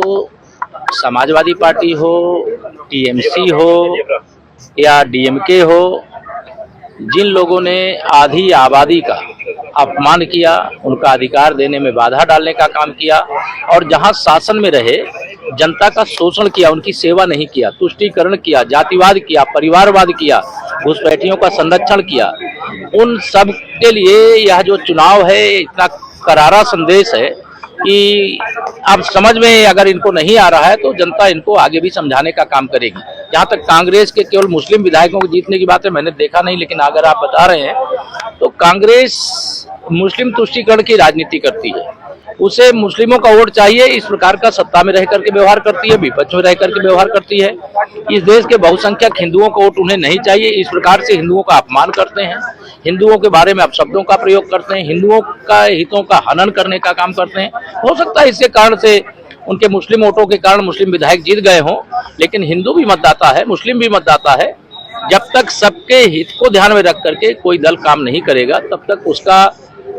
तो समाजवादी पार्टी हो, टीएमसी हो या डीएमके हो, जिन लोगों ने आधी आबादी का अपमान किया, उनका अधिकार देने में बाधा डालने का काम किया और जहां शासन में रहे जनता का शोषण किया, उनकी सेवा नहीं किया, तुष्टीकरण किया, जातिवाद किया, परिवारवाद किया, घुसपैठियों का संरक्षण किया, उन सब के लिए यह जो चुनाव है इतना करारा संदेश है कि अब समझ में अगर इनको नहीं आ रहा है तो जनता इनको आगे भी समझाने का काम करेगी। जहाँ तक कांग्रेस के केवल मुस्लिम विधायकों को जीतने की बात है, मैंने देखा नहीं, लेकिन अगर आप बता रहे हैं तो कांग्रेस मुस्लिम तुष्टीकरण की राजनीति करती है। उसे मुस्लिमों का वोट चाहिए, इस प्रकार का सत्ता में रह करके व्यवहार करती है, विपक्ष में रह करके व्यवहार करती है। इस देश के बहुसंख्यक हिंदुओं का वोट उन्हें नहीं चाहिए, इस प्रकार से हिंदुओं का अपमान करते हैं, हिंदुओं के बारे में अपशब्दों का प्रयोग करते हैं, हिंदुओं का हितों का हनन करने का काम करते हैं। हो सकता है इसके कारण से उनके मुस्लिम वोटों के कारण मुस्लिम विधायक जीत गए हों, लेकिन हिंदू भी मतदाता है, मुस्लिम भी मतदाता है। जब तक सबके हित को ध्यान में रख करके कोई दल काम नहीं करेगा, तब तक उसका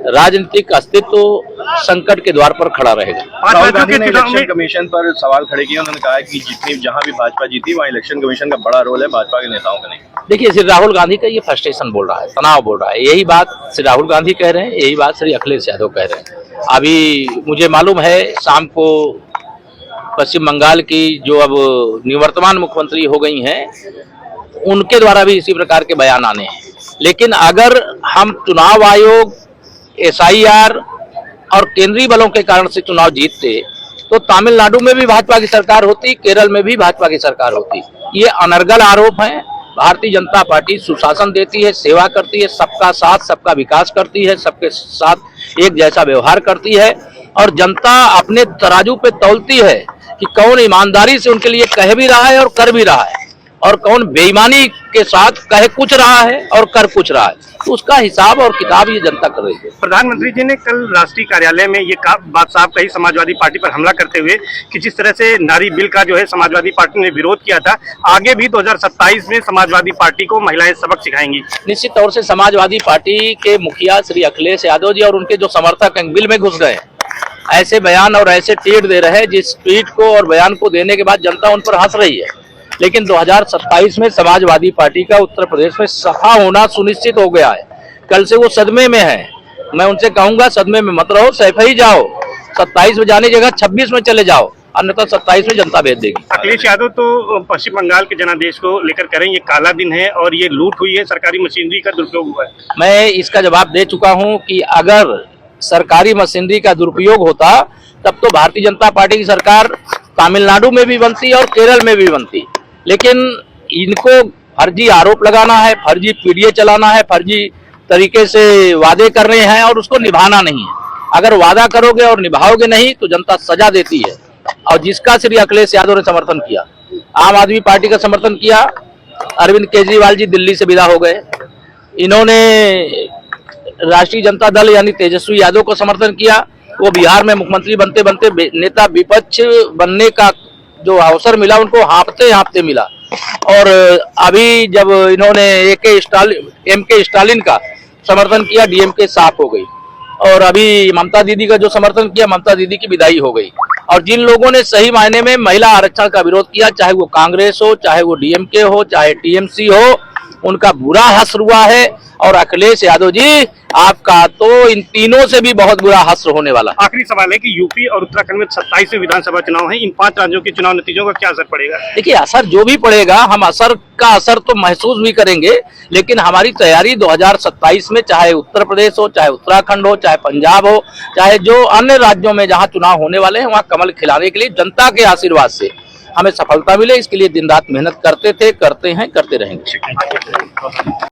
राजनीतिक अस्तित्व संकट के द्वार पर खड़ा रहेगा। राहुल गांधी ने इलेक्शन कमीशन पर सवाल खड़े किए। उन्होंने कहा कि जितनी जहां भी भाजपा जीती वहां इलेक्शन कमीशन का बड़ा रोल है, भाजपा के नेताओं का नहीं। देखिए, श्री राहुल गांधी का ये फ्रस्ट्रेशन बोल रहा है, तनाव बोल रहा है। यही बात श्री राहुल गांधी कह रहे हैं, यही बात श्री अखिलेश यादव कह रहे हैं। अभी मुझे मालूम है शाम को पश्चिम बंगाल की जो अब निवर्तमान मुख्यमंत्री हो गई हैं, उनके द्वारा भी इसी प्रकार के बयान आने हैं। लेकिन अगर हम चुनाव आयोग, SIR और केंद्रीय बलों के कारण से चुनाव जीतते तो तमिलनाडु में भी भाजपा की सरकार होती, केरल में भी भाजपा की सरकार होती। ये अनर्गल आरोप हैं। भारतीय जनता पार्टी सुशासन देती है, सेवा करती है, सबका साथ सबका विकास करती है, सबके साथ एक जैसा व्यवहार करती है और जनता अपने तराजू पे तौलती है कि कौन ईमानदारी से उनके लिए कह भी रहा है और कर भी रहा है और कौन बेईमानी के साथ कहे कुछ रहा है और कर कुछ रहा है। तो उसका हिसाब और किताब ये जनता कर रही है। प्रधानमंत्री जी ने कल राष्ट्रीय कार्यालय में ये बात साफ कही समाजवादी पार्टी पर हमला करते हुए कि जिस तरह से नारी बिल का जो है समाजवादी पार्टी ने विरोध किया था, आगे भी 2027 में समाजवादी पार्टी को महिलाएं सबक सिखाएंगी। निश्चित तौर से समाजवादी पार्टी के मुखिया श्री अखिलेश यादव जी और उनके जो समर्थक बिल में घुस गए, ऐसे बयान और ऐसे ट्वीट दे रहे हैं जिस ट्वीट को और बयान को देने के बाद जनता उन पर हंस रही है। लेकिन 2027 में समाजवादी पार्टी का उत्तर प्रदेश में सफा होना सुनिश्चित हो गया है। कल से वो सदमे में है। मैं उनसे कहूंगा सदमे में मत रहो, सैफ ही जाओ। 27 में जाने की जगह 26 में चले जाओ, अन्यथा 27 में जनता भेज देगी। अखिलेश यादव तो पश्चिम बंगाल के जनादेश को लेकर करें, ये काला दिन है और ये लूट हुई है, सरकारी मशीनरी का दुरुपयोग हुआ है। मैं इसका जवाब दे चुका हूँ कि अगर सरकारी मशीनरी का दुरुपयोग होता तब तो भारतीय जनता पार्टी की सरकार तमिलनाडु में भी बनती और केरल में भी बनती। लेकिन इनको फर्जी आरोप लगाना है, फर्जी पीडीए चलाना है, फर्जी तरीके से वादे करने हैं और उसको निभाना नहीं है। अगर वादा करोगे और निभाओगे नहीं तो जनता सजा देती है। और जिसका श्री अखिलेश यादव ने समर्थन किया, आम आदमी पार्टी का समर्थन किया, अरविंद केजरीवाल जी दिल्ली से विदा हो गए, इन्होंने राष्ट्रीय जनता दल यानी तेजस्वी यादव को समर्थन किया, वो बिहार में मुख्यमंत्री बनते बनते नेता विपक्ष बनने का जो अवसर मिला उनको हाँफते मिला। और अभी जब इन्होंने MK स्टालिन का समर्थन किया, DMK साफ हो गई। और अभी ममता दीदी का जो समर्थन किया, ममता दीदी की विदाई हो गई। और जिन लोगों ने सही मायने में महिला आरक्षण का विरोध किया, चाहे वो कांग्रेस हो, चाहे वो DMK हो, चाहे TMC हो, उनका बुरा हश्र हुआ है। और अखिलेश यादव जी, आपका तो इन तीनों से भी बहुत बुरा हश्र होने वाला। आखिरी सवाल है कि यूपी और उत्तराखंड में 27वें विधानसभा चुनाव है, इन 5 राज्यों के चुनाव नतीजों का क्या असर पड़ेगा? देखिए, असर जो भी पड़ेगा, हम असर तो महसूस भी करेंगे, लेकिन हमारी तैयारी 2027 में चाहे उत्तर प्रदेश हो, चाहे उत्तराखंड हो, चाहे पंजाब हो, चाहे जो अन्य राज्यों में जहां चुनाव होने वाले हैं वहां कमल खिलाने के लिए जनता के आशीर्वाद से हमें सफलता मिले, इसके लिए दिन रात मेहनत करते थे, करते हैं, करते रहेंगे।